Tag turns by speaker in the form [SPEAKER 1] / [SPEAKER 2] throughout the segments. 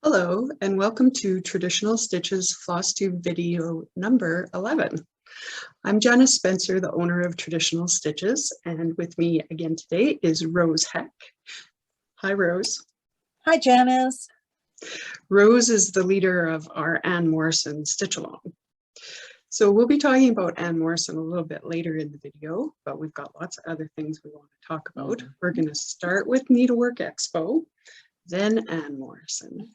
[SPEAKER 1] Hello, and welcome to Traditional Stitches FlossTube video number 11. I'm Janice Spencer, the owner of Traditional Stitches, and with me again today is Rose Heck. Hi, Rose.
[SPEAKER 2] Hi, Janice.
[SPEAKER 1] Rose is the leader of our Anne Morrison Stitch Along. So we'll be talking about Anne Morrison a little bit later in the video, but we've got lots of other things we want to talk about. We're going to start with Needlework Expo, then Anne Morrison,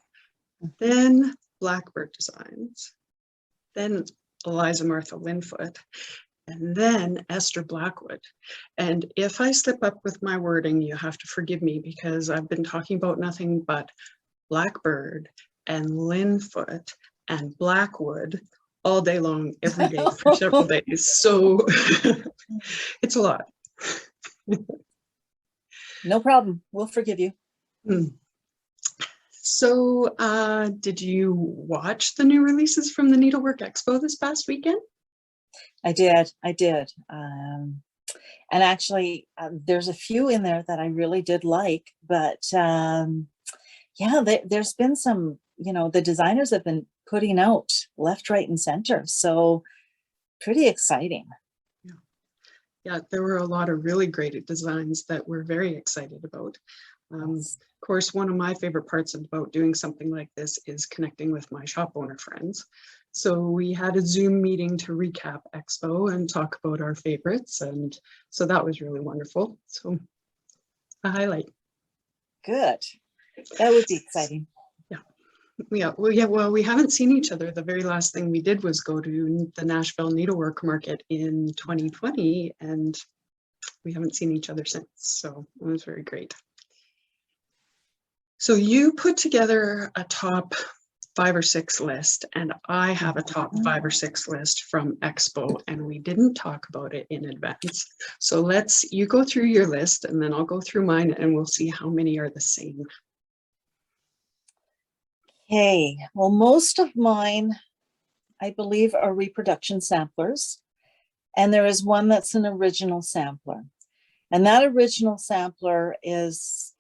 [SPEAKER 1] then Blackbird Designs, then Eliza Linfoot, and then Esther Blackwood. And if I slip up with my wording, you have to forgive me because I've been talking about nothing but Blackbird and Linfoot and Blackwood all day long, every day for several days. So it's a lot.
[SPEAKER 2] No problem. We'll forgive you.
[SPEAKER 1] So did you watch the new releases from the Needlework Expo this past weekend?
[SPEAKER 2] I did. And actually, there's a few in there that I really did like, but yeah, there's been some, the designers have been putting out left, right, and center. So pretty exciting.
[SPEAKER 1] Yeah, there were a lot of really great designs that we're very excited about. Of course, one of my favorite parts about doing something like this is connecting with my shop owner friends. So we had a Zoom meeting to recap Expo and talk about our favorites. And so that was really wonderful. So a highlight.
[SPEAKER 2] Good. That would be exciting.
[SPEAKER 1] Well, we haven't seen each other. The very last thing we did was go to the Nashville Needlework Market in 2020, and we haven't seen each other since. So it was very great. So you put together a top 5 or 6 list, and I have a top 5 or 6 list from Expo, and we didn't talk about it in advance. So you go through your list and then I'll go through mine and we'll see how many are the same.
[SPEAKER 2] Okay, well, most of mine, I believe, are reproduction samplers. And there is one that's an original sampler. And that original sampler is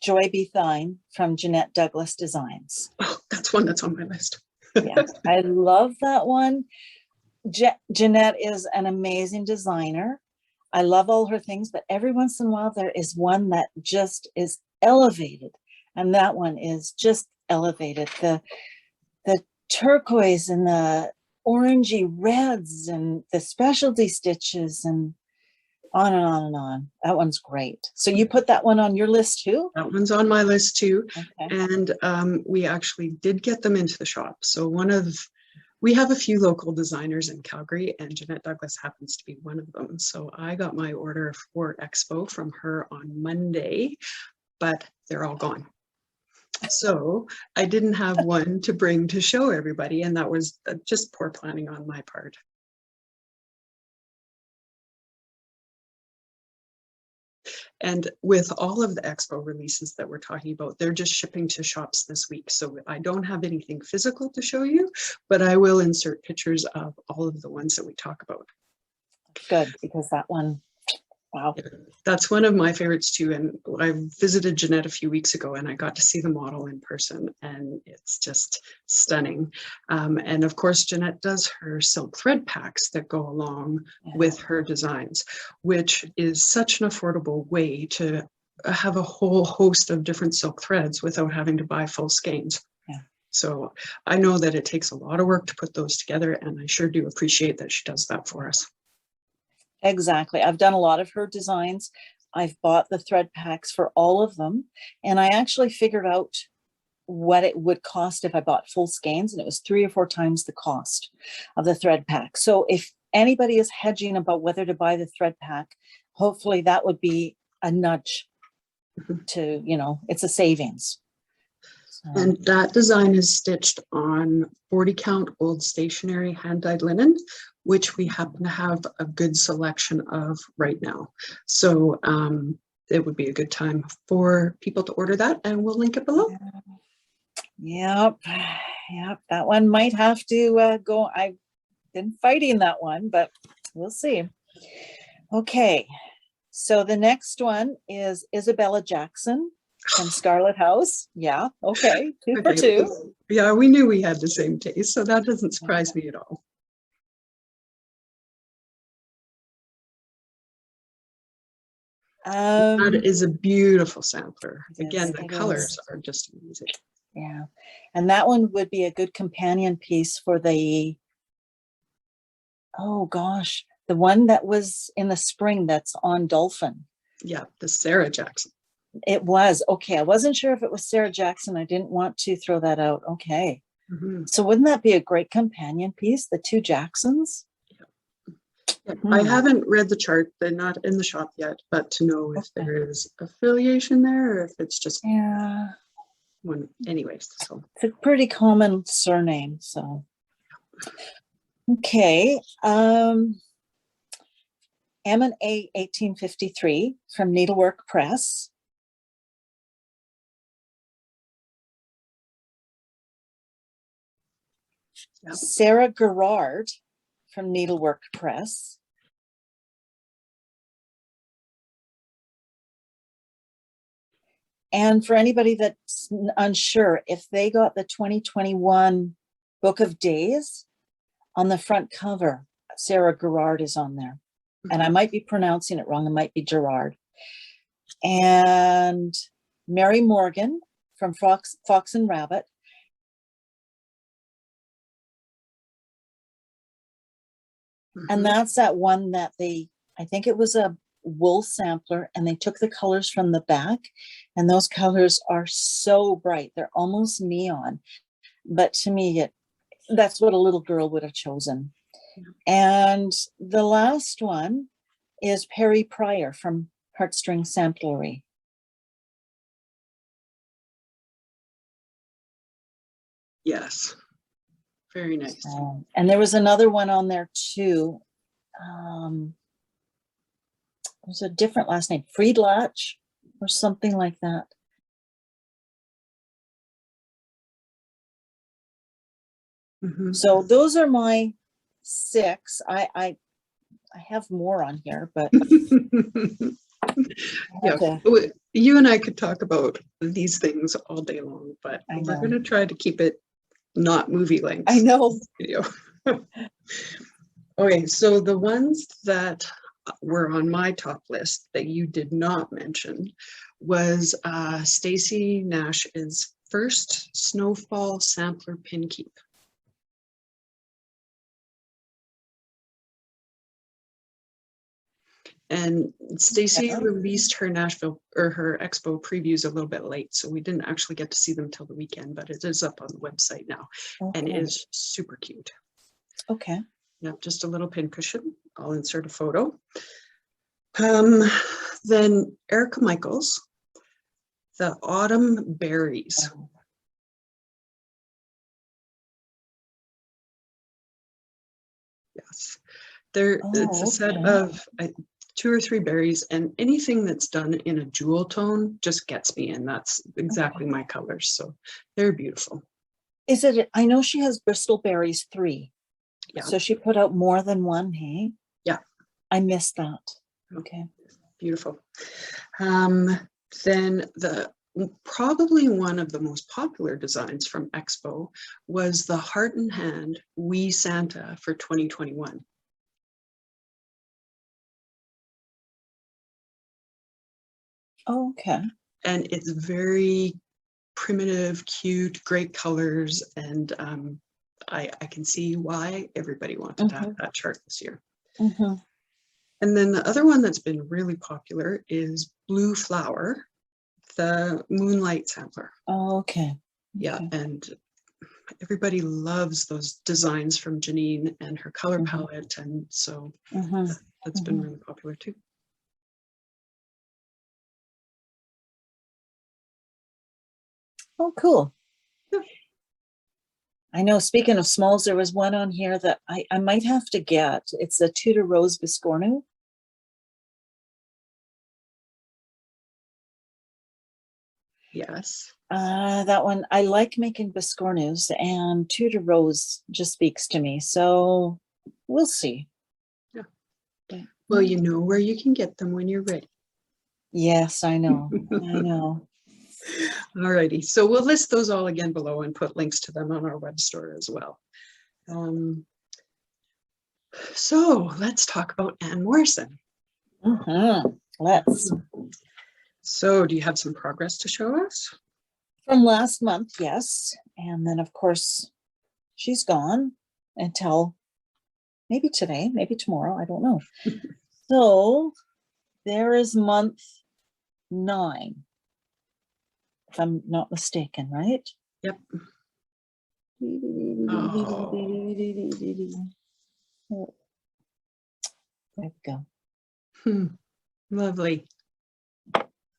[SPEAKER 2] Joy Be Thine from Jeanette Douglas Designs.
[SPEAKER 1] Oh, that's one that's on my list.
[SPEAKER 2] Yeah, I love that one. Jeanette is an amazing designer. I love all her things, but every once in a while there is one that just is elevated. And that one is just elevated. The turquoise and the orangey reds and the specialty stitches and on and on and on. That one's great. So you put that one on your list too?
[SPEAKER 1] That one's on my list too.
[SPEAKER 2] Okay.
[SPEAKER 1] And we actually did get them into the shop. So we have a few local designers in Calgary, and Jeanette Douglas happens to be one of them. So I got my order for Expo from her on Monday, but they're all gone. So I didn't have one to bring to show everybody, and that was just poor planning on my part. And with all of the Expo releases that we're talking about, they're just shipping to shops this week. So I don't have anything physical to show you, but I will insert pictures of all of the ones that we talk about.
[SPEAKER 2] Good, because that one, wow.
[SPEAKER 1] That's one of my favorites too. And I visited Jeanette a few weeks ago and I got to see the model in person, and it's just stunning. And of course, Jeanette does her silk thread packs that go along with her designs, which is such an affordable way to have a whole host of different silk threads without having to buy full skeins. So I know that it takes a lot of work to put those together, and I sure do appreciate that she does that for us.
[SPEAKER 2] Exactly. I've done a lot of her designs. I've bought the thread packs for all of them. And I actually figured out what it would cost if I bought full skeins, and it was 3 or 4 times the cost of the thread pack. So if anybody is hedging about whether to buy the thread pack, hopefully that would be a nudge to, it's a savings. So.
[SPEAKER 1] And that design is stitched on 40 count old stationary hand-dyed linen, which we happen to have a good selection of right now. So it would be a good time for people to order that, and we'll link it below.
[SPEAKER 2] Yep. That one might have to go. I've been fighting that one, but we'll see. Okay. So the next one is Isabella Jackson. from Scarlet House. Yeah, okay, two for
[SPEAKER 1] Okay,
[SPEAKER 2] two.
[SPEAKER 1] yeah, we knew we had the same taste, so that doesn't surprise me at all. That is a beautiful sampler. Again, the colors are just amazing.
[SPEAKER 2] Yeah, and that one would be a good companion piece for the, oh gosh, the one that was in the spring that's on Dolphin.
[SPEAKER 1] Yeah, the Sarah Jackson.
[SPEAKER 2] It was, okay. I wasn't sure if it was Sarah Jackson. I didn't want to throw that out. Okay. So wouldn't that be a great companion piece, the two Jacksons?
[SPEAKER 1] Yeah. I haven't read the chart. They're not in the shop yet, but to know if there is affiliation there or if it's just one. Anyways, so
[SPEAKER 2] it's a pretty common surname. So okay. M&A 1853 from Needlework Press. Yep. Sarah Gerard from Needlework Press. And for anybody that's unsure, if they got the 2021 Book of Days, on the front cover, Sarah Gerard is on there. And I might be pronouncing it wrong. It might be Gerard. And Mary Morgan from Fox and Rabbit. And that's that one that I think it was a wool sampler, and they took the colors from the back, and those colors are so bright. They're almost neon. But to me, that's what a little girl would have chosen. And the last one is Perry Pryor from Heartstring Samplery.
[SPEAKER 1] Yes, very nice.
[SPEAKER 2] And there was another one on there too. It was a different last name, Friedlach or something like that. So those are my 6. I have more on here, but
[SPEAKER 1] yeah, you and I could talk about these things all day long, but we're going to try to keep it not movie length.
[SPEAKER 2] I know.
[SPEAKER 1] Video. Okay, so the ones that were on my top list that you did not mention was Stacy Nash's first Snowfall Sampler Pin Keep. And Stacy released her Nashville or her expo previews a little bit late, so we didn't actually get to see them till the weekend, but it is up on the website now, and it is super cute.
[SPEAKER 2] Okay.
[SPEAKER 1] Yeah, just a little pin cushion. I'll insert a photo. Then Erica Michaels, the Autumn Berries. Yes, it's a set of 2 or 3 berries, and anything that's done in a jewel tone just gets me, and that's exactly my colors. So they're beautiful.
[SPEAKER 2] Is it? I know she has Bristol Berries 3.
[SPEAKER 1] Yeah.
[SPEAKER 2] So she put out more than one, hey?
[SPEAKER 1] Yeah.
[SPEAKER 2] I missed that. Okay.
[SPEAKER 1] Beautiful. Then probably one of the most popular designs from Expo was the Heart in Hand Wee Santa for 2021.
[SPEAKER 2] Oh, okay.
[SPEAKER 1] And it's very primitive, cute, great colors, and I can see why everybody wanted to have that chart this year. And then the other one that's been really popular is Blue Flower, the Moonlight Sampler.
[SPEAKER 2] Oh, okay.
[SPEAKER 1] Yeah, and everybody loves those designs from Janine and her color palette, and so that's been really popular too.
[SPEAKER 2] Oh, cool. Yeah. I know, speaking of smalls, there was one on here that I might have to get. It's a Tudor Rose Biscornu.
[SPEAKER 1] Yes.
[SPEAKER 2] That one, I like making Biscornus, and Tudor Rose just speaks to me. So we'll see.
[SPEAKER 1] Yeah. Well, you know where you can get them when you're ready.
[SPEAKER 2] Yes, I know. I know.
[SPEAKER 1] Alrighty, so we'll list those all again below and put links to them on our web store as well. So let's talk about Anne Morrison.
[SPEAKER 2] Let's.
[SPEAKER 1] So do you have some progress to show us?
[SPEAKER 2] From last month, yes. And then, of course, she's gone until maybe today, maybe tomorrow. I don't know. So there is month 9, if I'm not mistaken, right?
[SPEAKER 1] Yep.
[SPEAKER 2] Oh. There we go.
[SPEAKER 1] Lovely.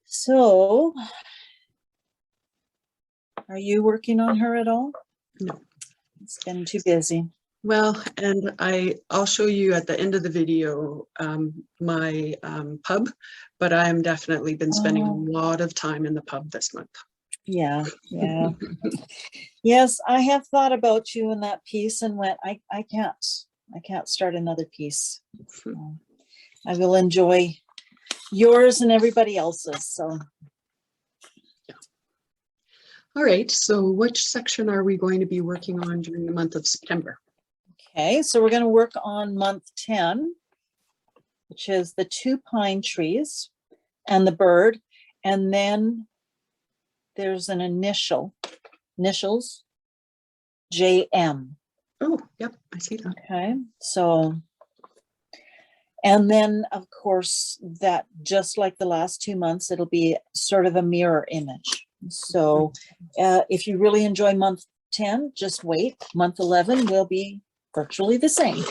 [SPEAKER 2] So, are you working on her at all?
[SPEAKER 1] No.
[SPEAKER 2] It's been too busy.
[SPEAKER 1] Well, and I'll show you at the end of the video my pub, but I'm definitely been spending a lot of time in the pub this month.
[SPEAKER 2] Yeah. Yes, I have thought about you in that piece and went, I can't start another piece. I will enjoy yours and everybody else's. So.
[SPEAKER 1] All right, so which section are we going to be working on during the month of September?
[SPEAKER 2] Okay, so we're going to work on month 10, which is the 2 pine trees and the bird. And then there's an initials, JM.
[SPEAKER 1] Oh, yep, I see that.
[SPEAKER 2] Okay, so, and then of course that just like the last 2 months, it'll be sort of a mirror image. So if you really enjoy month 10, just wait. Month 11 will be virtually the same.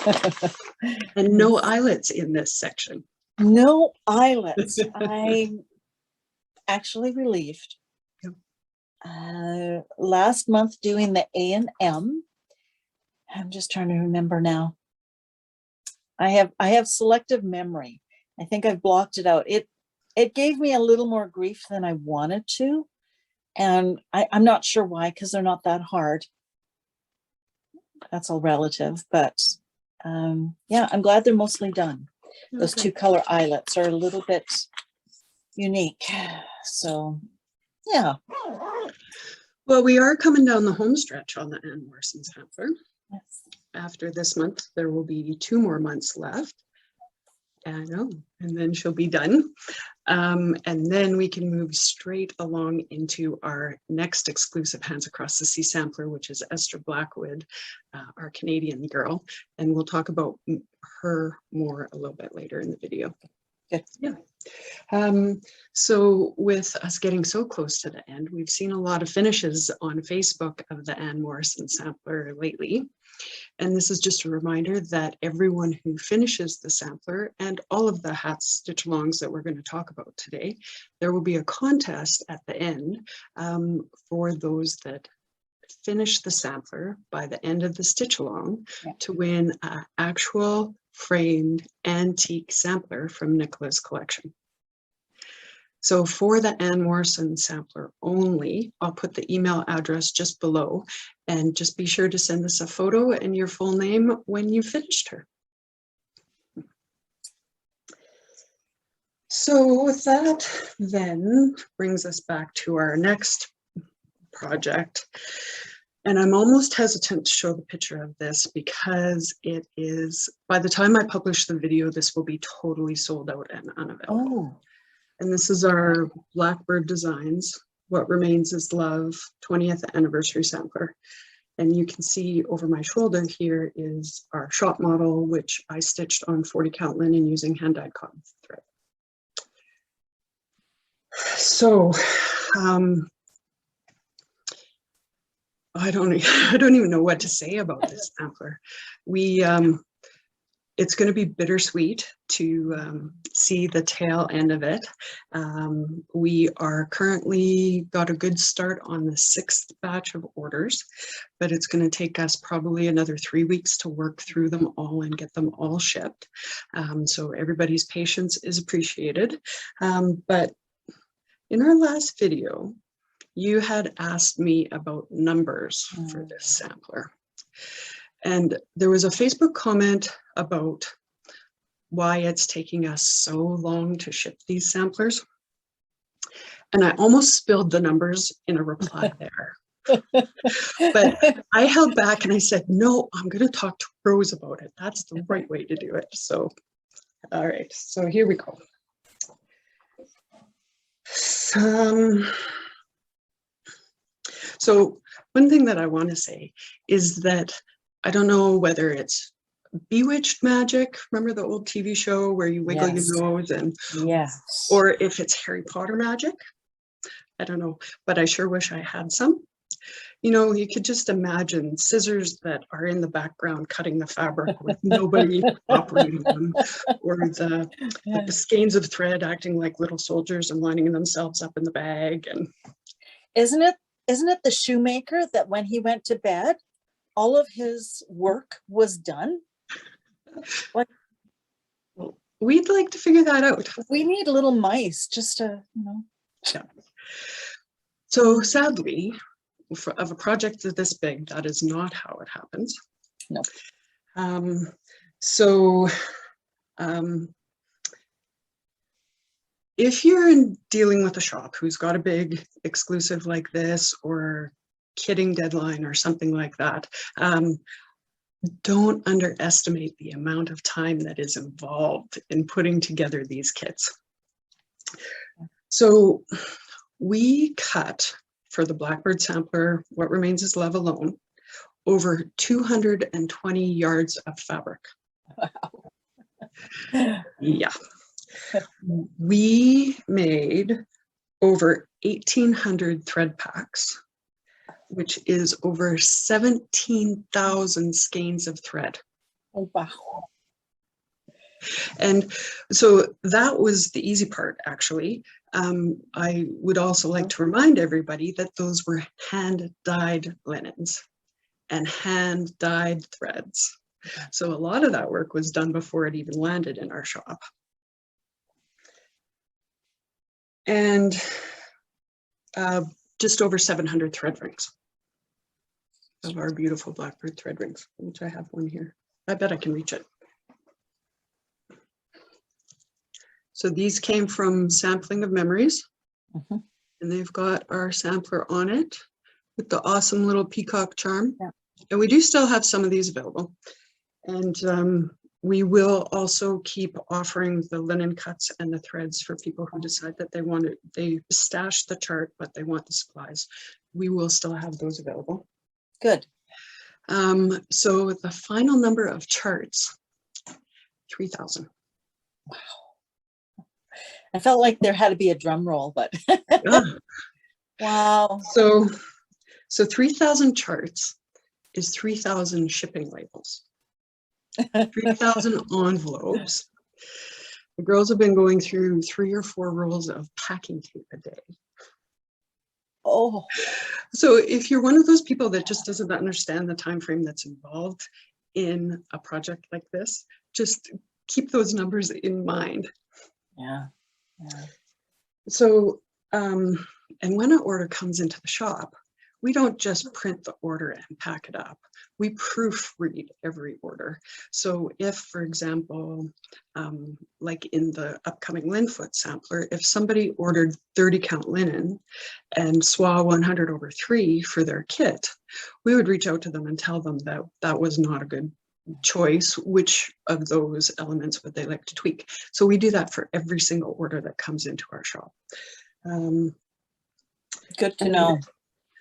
[SPEAKER 1] And no eyelets in this section.
[SPEAKER 2] No eyelets. I'm actually relieved.
[SPEAKER 1] Yep.
[SPEAKER 2] Last month doing the A and M. I'm just trying to remember now. I have selective memory. I think I've blocked it out. It gave me a little more grief than I wanted to. And I'm not sure why, because they're not that hard. That's all relative, but yeah, I'm glad they're mostly done. Okay. Those 2 color eyelets are a little bit unique. So, yeah.
[SPEAKER 1] Well, we are coming down the home stretch on the Anne Morrison sampler.
[SPEAKER 2] Yes.
[SPEAKER 1] After this month, there will be 2 more months left. I know, and then she'll be done. And then we can move straight along into our next exclusive Hands Across the Sea sampler, which is Esther Blackwood, our Canadian girl. And we'll talk about her more a little bit later in the video.
[SPEAKER 2] Good.
[SPEAKER 1] Yeah. So with us getting so close to the end, we've seen a lot of finishes on Facebook of the Anne Morrison sampler lately. And this is just a reminder that everyone who finishes the sampler and all of the hats stitch alongs that we're going to talk about today, there will be a contest at the end for those that finish the sampler by the end of the stitch along to win an actual framed antique sampler from Nicola's collection. So for the Anne Morrison sampler only, I'll put the email address just below, and just be sure to send us a photo and your full name when you finished her. So with that then brings us back to our next project. And I'm almost hesitant to show the picture of this because it is, by the time I publish the video, this will be totally sold out and unavailable.
[SPEAKER 2] Oh.
[SPEAKER 1] And this is our Blackbird Designs, What Remains is Love 20th anniversary sampler. And you can see over my shoulder here is our shop model, which I stitched on 40 count linen using hand-dyed cotton thread. So I don't even know what to say about this sampler. It's going to be bittersweet to see the tail end of it. We are currently got a good start on the 6th batch of orders, but it's going to take us probably another 3 weeks to work through them all and get them all shipped. So everybody's patience is appreciated. But in our last video, you had asked me about numbers for this sampler. And there was a Facebook comment about why it's taking us so long to ship these samplers. And I almost spilled the numbers in a reply there. But I held back and I said, no, I'm going to talk to Rose about it. That's the right way to do it. So, all right, so here we go. So one thing that I want to say is that I don't know whether it's bewitched magic, remember the old TV show where you wiggle your nose, and or if it's Harry Potter magic, I don't know, but I sure wish I had some. You know, you could just imagine scissors that are in the background cutting the fabric with nobody operating them, or the skeins of thread acting like little soldiers and lining themselves up in the bag. And
[SPEAKER 2] isn't it the shoemaker that when he went to bed, all of his work was done? Like,
[SPEAKER 1] we'd like to figure that out.
[SPEAKER 2] We need little mice just to, you know.
[SPEAKER 1] Yeah. So sadly, of a project this big, that is not how it happens.
[SPEAKER 2] No.
[SPEAKER 1] If you're dealing with a shop who's got a big exclusive like this, or kitting deadline or something like that, don't underestimate the amount of time that is involved in putting together these kits. So we cut for the Blackbird sampler, what remains is love alone, over 220 yards of fabric.
[SPEAKER 2] Wow.
[SPEAKER 1] Yeah. We made over 1,800 thread packs, which is over 17,000 skeins of thread.
[SPEAKER 2] Oh, wow.
[SPEAKER 1] And so that was the easy part, actually. I would also like to remind everybody that those were hand-dyed linens and hand-dyed threads. So a lot of that work was done before it even landed in our shop. And just over 700 thread rings of our beautiful Blackbird thread rings, which I have one here. I bet I can reach it. So these came from Sampling of Memories, and they've got our sampler on it with the awesome little peacock charm. Yeah. And we do still have some of these available. And we will also keep offering the linen cuts and the threads for people who decide that they stash the chart, but they want the supplies. We will still have those available.
[SPEAKER 2] Good.
[SPEAKER 1] So the final number of charts, 3,000.
[SPEAKER 2] Wow. I felt like there had to be a drum roll, but
[SPEAKER 1] Yeah.
[SPEAKER 2] Wow.
[SPEAKER 1] So 3,000 charts is 3,000 shipping labels, 3,000 envelopes. The girls have been going through 3 or 4 rolls of packing tape a day.
[SPEAKER 2] Oh.
[SPEAKER 1] So if you're one of those people that just doesn't understand the time frame that's involved in a project like this, just keep those numbers in mind.
[SPEAKER 2] Yeah. Yeah.
[SPEAKER 1] So, and when an order comes into the shop, we don't just print the order and pack it up. We proofread every order. So if, for example, like in the upcoming Linfoot sampler, if somebody ordered 30 count linen and SWA 100/3 for their kit, we would reach out to them and tell them that that was not a good choice. Which of those elements would they like to tweak? So we do that for every single order that comes into our shop.
[SPEAKER 2] Good to know.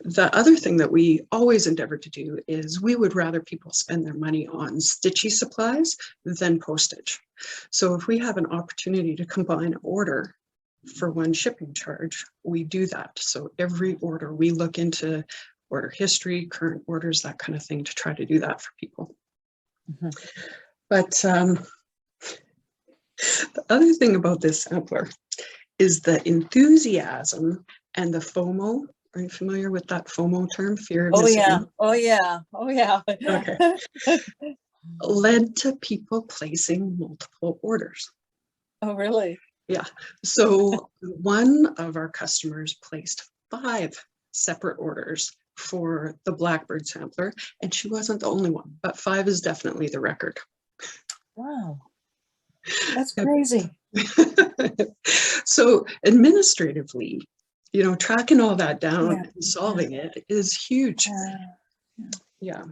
[SPEAKER 1] The other thing that we always endeavor to do is we would rather people spend their money on stitchy supplies than postage. So if we have an opportunity to combine an order for one shipping charge, we do that. So every order we look into order history, current orders, that kind of thing, to try to do that for people. But the other thing about this sampler is the enthusiasm and the FOMO. Are you familiar with that FOMO term? Fear of missing out?
[SPEAKER 2] Oh yeah. Oh yeah.
[SPEAKER 1] Okay. Led to people placing multiple orders.
[SPEAKER 2] Oh really?
[SPEAKER 1] Yeah. So one of our customers placed 5 separate orders for the Blackbird sampler, and she wasn't the only one, but 5 is definitely the record.
[SPEAKER 2] Wow. That's crazy.
[SPEAKER 1] So administratively, you know, tracking all that down
[SPEAKER 2] Yeah.
[SPEAKER 1] and solving it is huge. Yeah.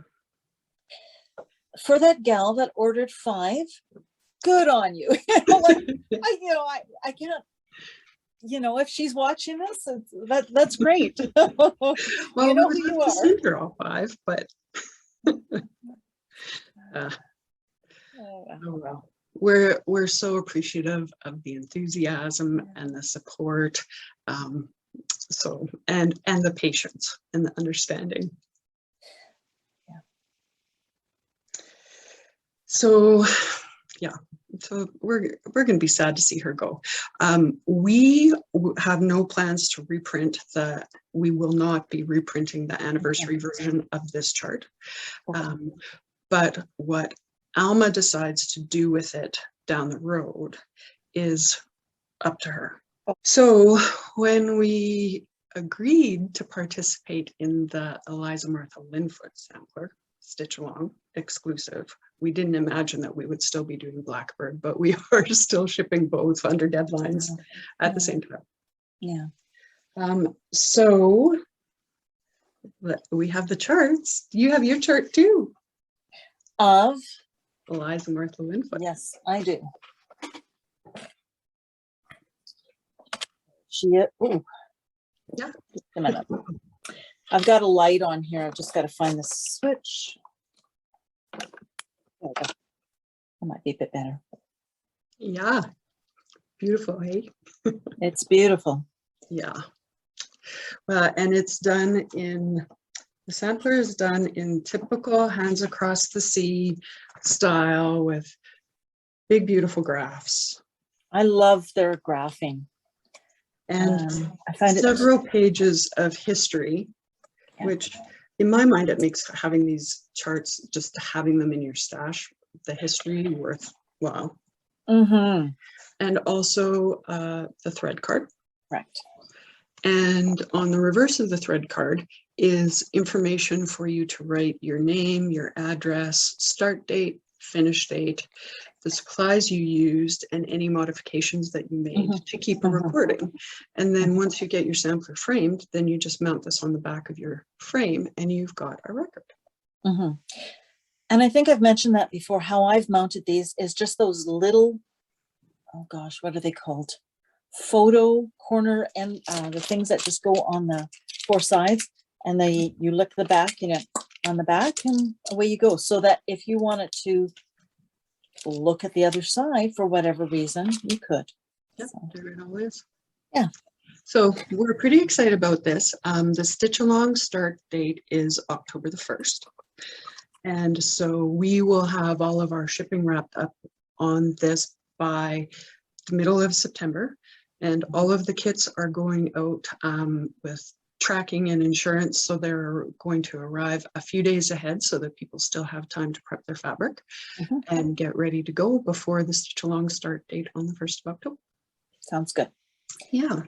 [SPEAKER 2] For that gal that ordered 5, good on you. Like, I can't, if she's watching this, that's great.
[SPEAKER 1] Well,
[SPEAKER 2] you know
[SPEAKER 1] we
[SPEAKER 2] who
[SPEAKER 1] would
[SPEAKER 2] you
[SPEAKER 1] love to
[SPEAKER 2] are.
[SPEAKER 1] send her all 5, but
[SPEAKER 2] Oh,
[SPEAKER 1] oh well. We're so appreciative of the enthusiasm and the support, so and the patience and the understanding. So yeah, so we're going to be sad to see her go. We have no plans to reprint we will not be reprinting the anniversary version of this chart. But what Alma decides to do with it down the road is up to her. So when we agreed to participate in the Eliza Martha Linfoot sampler stitch along exclusive, we didn't imagine that we would still be doing Blackbird, but we are still shipping both under deadlines at the same time.
[SPEAKER 2] Yeah.
[SPEAKER 1] So we have the charts. You have your chart too.
[SPEAKER 2] Of
[SPEAKER 1] Eliza Martha Linfoot.
[SPEAKER 2] Yes, I do. Oh,
[SPEAKER 1] Yeah.
[SPEAKER 2] just a minute. I've got a light on here. I've just got to find the switch. There we go. That might be a bit better.
[SPEAKER 1] Yeah. Beautiful, hey?
[SPEAKER 2] It's beautiful.
[SPEAKER 1] Yeah. And it's done in, the sampler is done in typical hands across the sea style with big, beautiful graphs.
[SPEAKER 2] I love their graphing.
[SPEAKER 1] And
[SPEAKER 2] I find
[SPEAKER 1] several pages of history, which in my mind, it makes having these charts, just having them in your stash, the history worthwhile. And also the thread card.
[SPEAKER 2] Correct.
[SPEAKER 1] And on the reverse of the thread card is information for you to write your name, your address, start date, finish date, the supplies you used, and any modifications that you made to keep a recording. And then once you get your sampler framed, then you just mount this on the back of your frame and you've got a record.
[SPEAKER 2] And I think I've mentioned that before, how I've mounted these is just those little, oh gosh, what are they called? Photo corner and the things that just go on the 4 sides, and you lick the back, on the back, and away you go. So that if you wanted to look at the other side for whatever reason, you could.
[SPEAKER 1] Yep, there it all is.
[SPEAKER 2] Yeah.
[SPEAKER 1] So we're pretty excited about this. The stitch along start date is October the 1st. And so we will have all of our shipping wrapped up on this by the middle of September. And all of the kits are going out with tracking and insurance. So they're going to arrive a few days ahead so that people still have time to prep their fabric and get ready to go before the stitch along start date on the 1st of October.
[SPEAKER 2] Sounds good.
[SPEAKER 1] Yeah.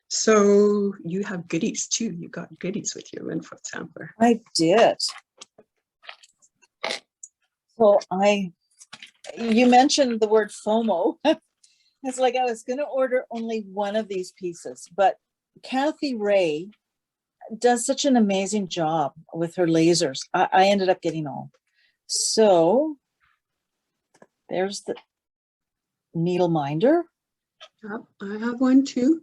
[SPEAKER 1] So you have goodies too. You got goodies with your Linfoot sampler.
[SPEAKER 2] I did. So you mentioned the word FOMO. It's like I was going to order only one of these pieces, but Kathy Ray does such an amazing job with her lasers. I ended up getting all. So there's the needle minder.
[SPEAKER 1] Yep, I have one too.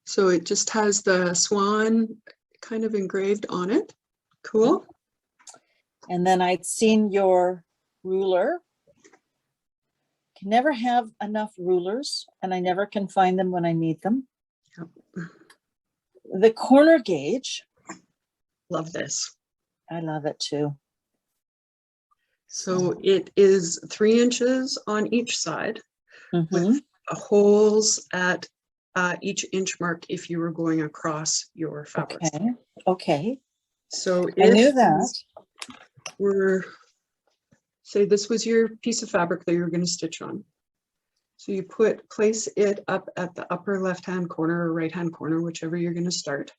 [SPEAKER 1] So it just has the swan kind of engraved on it. Cool.
[SPEAKER 2] And then I'd seen your ruler. Can never have enough rulers, and I never can find them when I need them.
[SPEAKER 1] Yep.
[SPEAKER 2] The corner gauge.
[SPEAKER 1] Love this.
[SPEAKER 2] I love it too.
[SPEAKER 1] So it is 3 inches on each side with holes at each inch mark if you were going across your fabric.
[SPEAKER 2] Okay.
[SPEAKER 1] So
[SPEAKER 2] I knew that.
[SPEAKER 1] Say this was your piece of fabric that you're going to stitch on. So you place it up at the upper left-hand corner or right-hand corner, whichever you're going to start.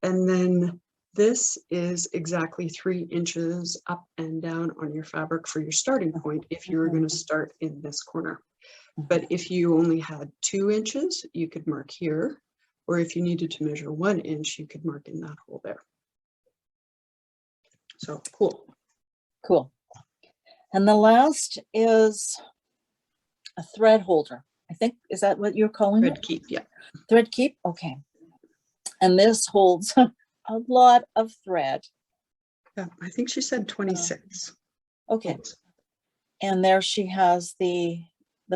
[SPEAKER 1] And then this is exactly 3 inches up and down on your fabric for your starting point if you were going to start in this corner. But if you only had 2 inches, you could mark here. Or if you needed to measure 1 inch, you could mark in that hole there. So cool.
[SPEAKER 2] Cool. And the last is a thread holder. I think, is that what you're calling
[SPEAKER 1] Thread
[SPEAKER 2] it?
[SPEAKER 1] keep, yeah.
[SPEAKER 2] Thread keep? Okay. And this holds a lot of thread.
[SPEAKER 1] Yeah, I think she said 26.
[SPEAKER 2] Okay. And there she has the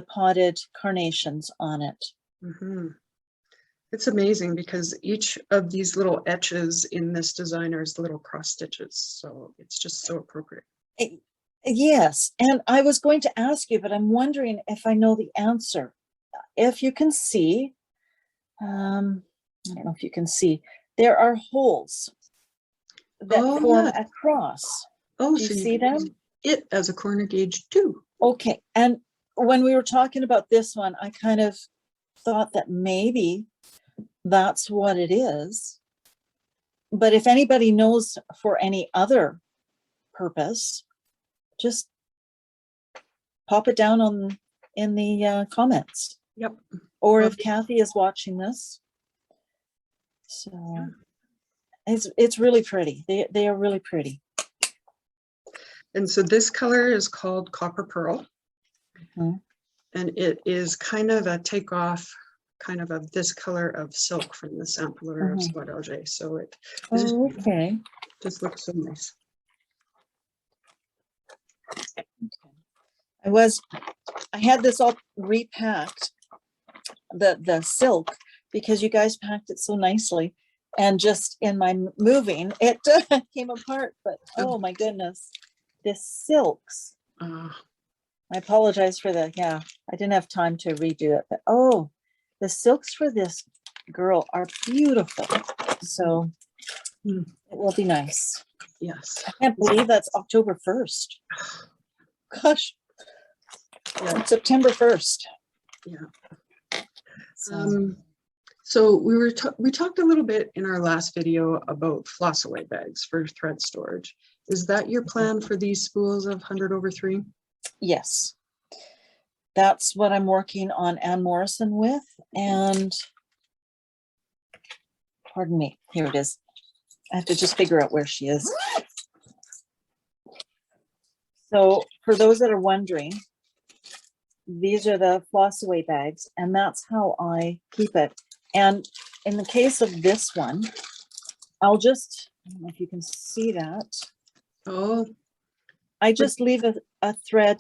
[SPEAKER 2] potted carnations on it.
[SPEAKER 1] Mm-hmm. It's amazing because each of these little etches in this designer is little cross stitches. So it's just so appropriate.
[SPEAKER 2] Yes. And I was going to ask you, but I'm wondering if I know the answer. If you can see, I don't know if you can see, there are holes that form a cross.
[SPEAKER 1] Oh,
[SPEAKER 2] Do you
[SPEAKER 1] so
[SPEAKER 2] see
[SPEAKER 1] you
[SPEAKER 2] them?
[SPEAKER 1] can use it as a corner gauge too.
[SPEAKER 2] Okay. And when we were talking about this one, I kind of thought that maybe that's what it is. But if anybody knows for any other purpose, just pop it down in the comments.
[SPEAKER 1] Yep.
[SPEAKER 2] Or if Kathy is watching this. So it's really pretty. They are really pretty.
[SPEAKER 1] And so this color is called Copper Pearl.
[SPEAKER 2] Mhm.
[SPEAKER 1] And it is kind of a takeoff kind of this color of silk from the sampler of Soie d'Alger. So it
[SPEAKER 2] Okay.
[SPEAKER 1] just looks so nice.
[SPEAKER 2] I had this all repacked, the silk, because you guys packed it so nicely, and just in my moving it came apart. But oh my goodness, this silks, I apologize for I didn't have time to redo it, but oh, the silks for this girl are beautiful. So it will be nice.
[SPEAKER 1] Yes.
[SPEAKER 2] I can't believe that's October 1st. Gosh.
[SPEAKER 1] Yeah.
[SPEAKER 2] It's September 1st.
[SPEAKER 1] Yeah.
[SPEAKER 2] So,
[SPEAKER 1] So we talked a little bit in our last video about floss away bags for thread storage. Is that your plan for these spools of 100/3?
[SPEAKER 2] yes. That's what I'm working on Anne Morrison with. And pardon me, here it is. I have to just figure out where she is. So for those that are wondering, these are the floss away bags, and that's how I keep it. And in the case of this one, I'll just, I don't know if you can see that.
[SPEAKER 1] Oh,
[SPEAKER 2] I just leave a thread,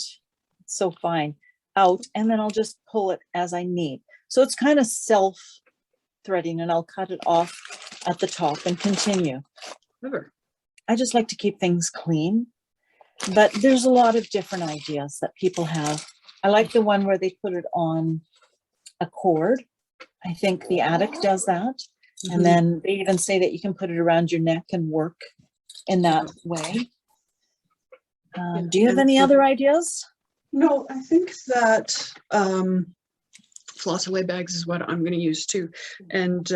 [SPEAKER 2] it's so fine, out, and then I'll just pull it as I need. So it's kind of self-threading, and I'll cut it off at the top and continue.
[SPEAKER 1] clever.
[SPEAKER 2] I just like to keep things clean, but there's a lot of different ideas that people have. I like the one where they put it on a cord. I think the Attic does that. And then they even say that you can put it around your neck and work in that way. Do you have any other ideas?
[SPEAKER 1] No, I think that floss away bags is what I'm going to use too. And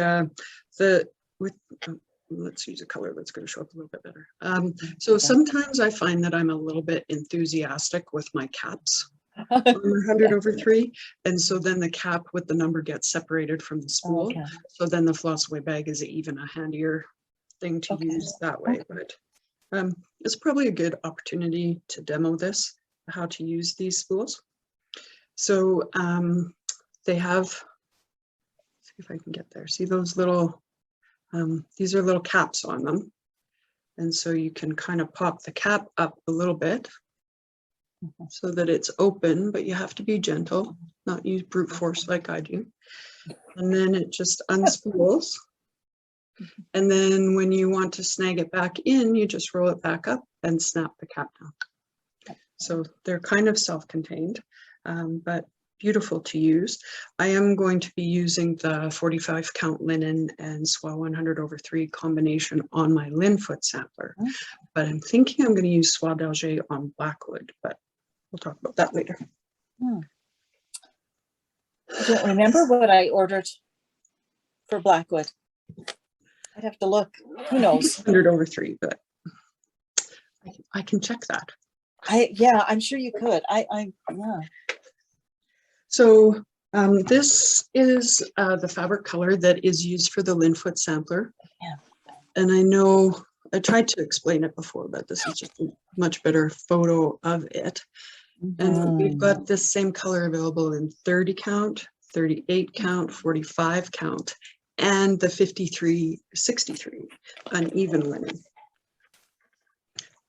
[SPEAKER 1] let's use a color that's going to show up a little bit better. So sometimes I find that I'm a little bit enthusiastic with my caps on 100/3, and so then the cap with the number gets separated from the spool.
[SPEAKER 2] Okay.
[SPEAKER 1] So then the floss away bag is even a handier thing to use that way. But it's probably a good opportunity to demo this, how to use these spools. So they have, see if I can get there. See those little, these are little caps on them. And so you can kind of pop the cap up a little bit so that it's open, but you have to be gentle, not use brute force like I do. And then it just unspools. And then when you want to snag it back in, you just roll it back up and snap the cap down. So they're kind of self-contained, but beautiful to use. I am going to be using the 45 count linen and Soie 100/3 combination on my Linfoot sampler, but I'm thinking I'm going to use Soie d'Alger on Blackwood, but we'll talk about that later.
[SPEAKER 2] I don't remember what I ordered for Blackwood. I'd have to look. Who knows?
[SPEAKER 1] 100/3, but I can check that.
[SPEAKER 2] Yeah, I'm sure you could. Yeah.
[SPEAKER 1] So this is the fabric color that is used for the Linfoot sampler.
[SPEAKER 2] Yeah.
[SPEAKER 1] And I know I tried to explain it before, but this is just a much better photo of it. And we've got this same color available in 30 count, 38 count, 45 count, and the 53-63 uneven linen.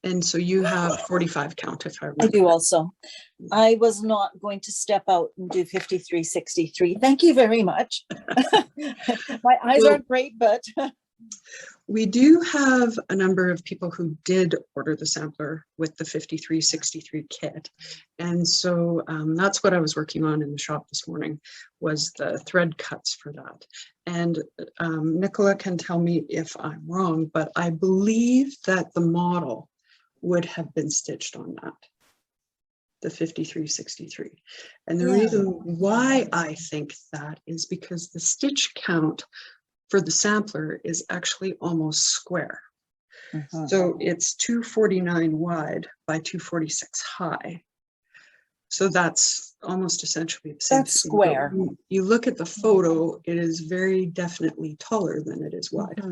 [SPEAKER 1] And so you have 45 count, if I remember.
[SPEAKER 2] I do also. I was not going to step out and do 53-63. Thank you very much. My eyes aren't great, but
[SPEAKER 1] we do have a number of people who did order the sampler with the 53-63 kit. And so that's what I was working on in the shop this morning, was the thread cuts for that. And Nicola can tell me if I'm wrong, but I believe that the model would have been stitched on that, the 53-63. And the reason why I think that is because the stitch count for the sampler is actually almost square. So it's 249 wide by 246 high. So that's almost essentially the same.
[SPEAKER 2] that's square.
[SPEAKER 1] You look at the photo, it is very definitely taller than it is wide.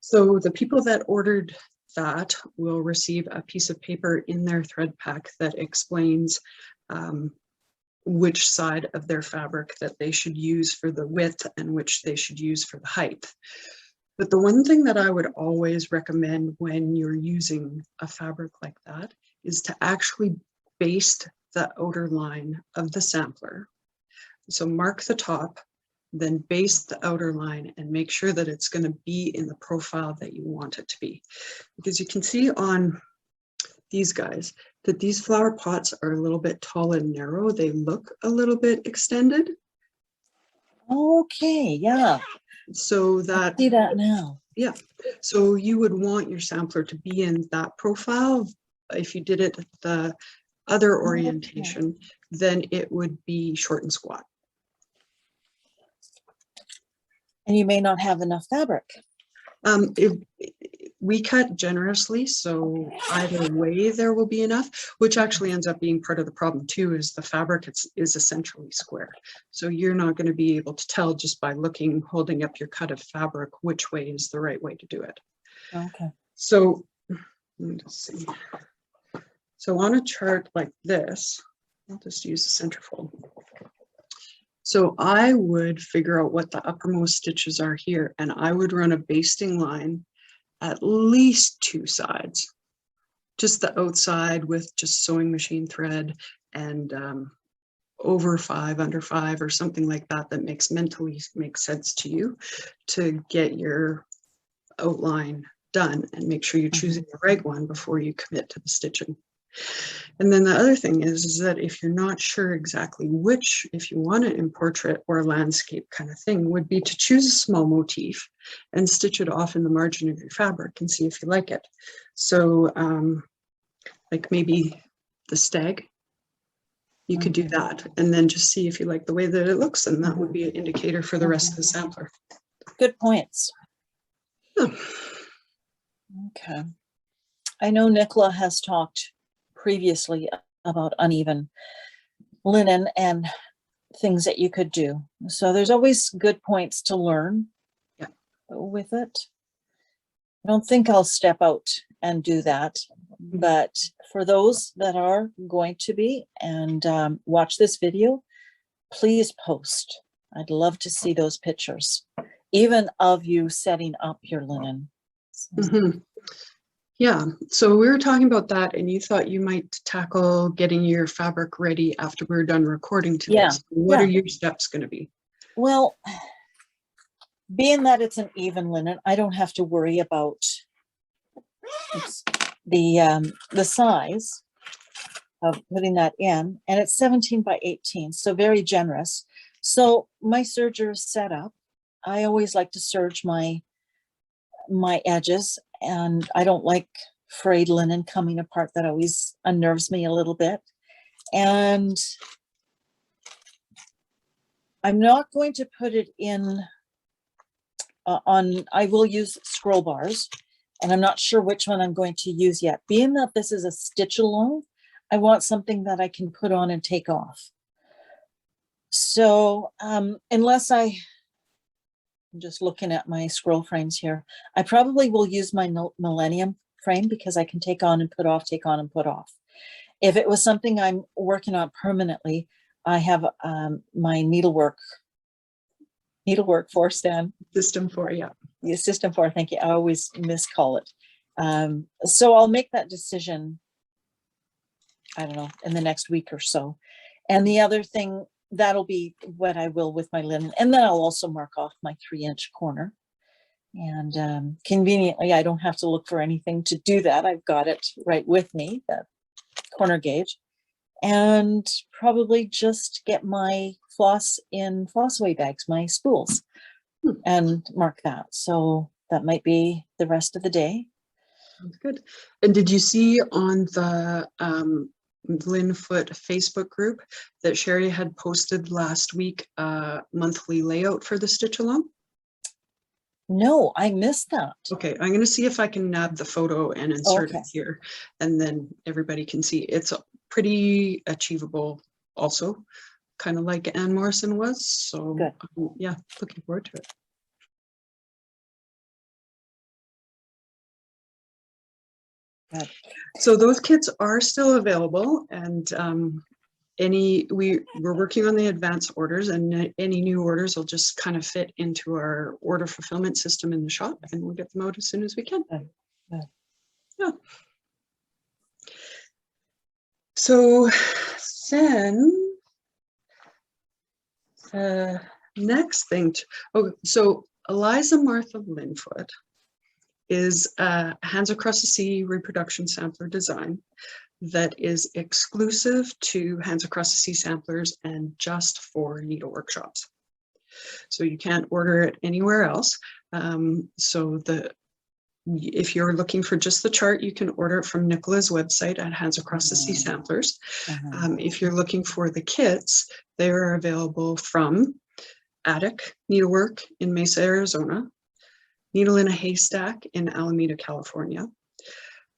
[SPEAKER 1] So the people that ordered that will receive a piece of paper in their thread pack that explains which side of their fabric that they should use for the width and which they should use for the height. But the one thing that I would always recommend when you're using a fabric like that is to actually baste the outer line of the sampler. So mark the top, then baste the outer line and make sure that it's going to be in the profile that you want it to be. Because you can see on these guys that these flower pots are a little bit tall and narrow. They look a little bit extended.
[SPEAKER 2] Okay, yeah.
[SPEAKER 1] So that,
[SPEAKER 2] I see that now.
[SPEAKER 1] yeah. So you would want your sampler to be in that profile. If you did it the other orientation, then it would be short and squat.
[SPEAKER 2] And you may not have enough fabric.
[SPEAKER 1] We cut generously, so either way there will be enough, which actually ends up being part of the problem too, is the fabric is essentially square. So you're not going to be able to tell just by looking, holding up your cut of fabric, which way is the right way to do it.
[SPEAKER 2] Okay.
[SPEAKER 1] So let me just see. So on a chart like this, I'll just use the centerfold. So I would figure out what the uppermost stitches are here, and I would run a basting line at least two sides, just the outside with just sewing machine thread and over 5, under 5, or something like that, that mentally makes sense to you to get your outline done, and make sure you're choosing the right one before you commit to the stitching. And then the other thing is that if you're not sure exactly which, if you want it in portrait or landscape kind of thing, would be to choose a small motif and stitch it off in the margin of your fabric and see if you like it. So like maybe the stag, you could do that and then just see if you like the way that it looks, and that would be an indicator for the rest of the sampler.
[SPEAKER 2] Good points.
[SPEAKER 1] Yeah.
[SPEAKER 2] Okay. I know Nicola has talked previously about uneven linen and things that you could do. So there's always good points to learn with it. I don't think I'll step out and do that, but for those that are going to be and watch this video, please post. I'd love to see those pictures, even of you setting up your linen. So.
[SPEAKER 1] Yeah, so we were talking about that, and you thought you might tackle getting your fabric ready after we're done recording today. So what are your steps going to be?
[SPEAKER 2] Well, being that it's an even linen, I don't have to worry about the size of putting that in, and it's 17 by 18, so very generous. So my serger is set up. I always like to serge my edges, and I don't like frayed linen coming apart. That always unnerves me a little bit. And I'm not going to put it in I will use scroll bars, and I'm not sure which one I'm going to use yet. Being that this is a stitch along, I want something that I can put on and take off. So unless I'm just looking at my scroll frames here, I probably will use my Millennium frame because I can take on and put off, take on and put off. If it was something I'm working on permanently, I have my Needlework 4 stand.
[SPEAKER 1] System 4, yeah.
[SPEAKER 2] Yeah, System 4, thank you. I always miscall it. So I'll make that decision, I don't know, in the next week or so. And the other thing, that'll be what I will with my linen. And then I'll also mark off my 3-inch corner. And conveniently, I don't have to look for anything to do that. I've got it right with me, that corner gauge. And probably just get my floss in floss away bags, my spools, and mark that. So that might be the rest of the day.
[SPEAKER 1] Sounds good. And did you see on the Linfoot Facebook group that Sherry had posted last week a monthly layout for the stitch along?
[SPEAKER 2] No, I missed that.
[SPEAKER 1] Okay, I'm going to see if I can nab the photo and insert
[SPEAKER 2] Okay.
[SPEAKER 1] it here, and then everybody can see. It's pretty achievable also, kind of like Anne Morrison was. So
[SPEAKER 2] Good.
[SPEAKER 1] Yeah, looking forward to it.
[SPEAKER 2] Good.
[SPEAKER 1] So those kits are still available, and we're working on the advance orders, and any new orders will just kind of fit into our order fulfillment system in the shop, and we'll get them out as soon as we can.
[SPEAKER 2] Good.
[SPEAKER 1] Yeah. So then next thing, so Eliza Martha Linfoot is a Hands Across the Sea reproduction sampler design that is exclusive to Hands Across the Sea samplers and just for needle workshops. So you can't order it anywhere else. If you're looking for just the chart, you can order it from Nicola's website at Hands Across the Sea Samplers. If you're looking for the kits, they are available from Attic Needlework in Mesa, Arizona, Needle in a Haystack in Alameda, California,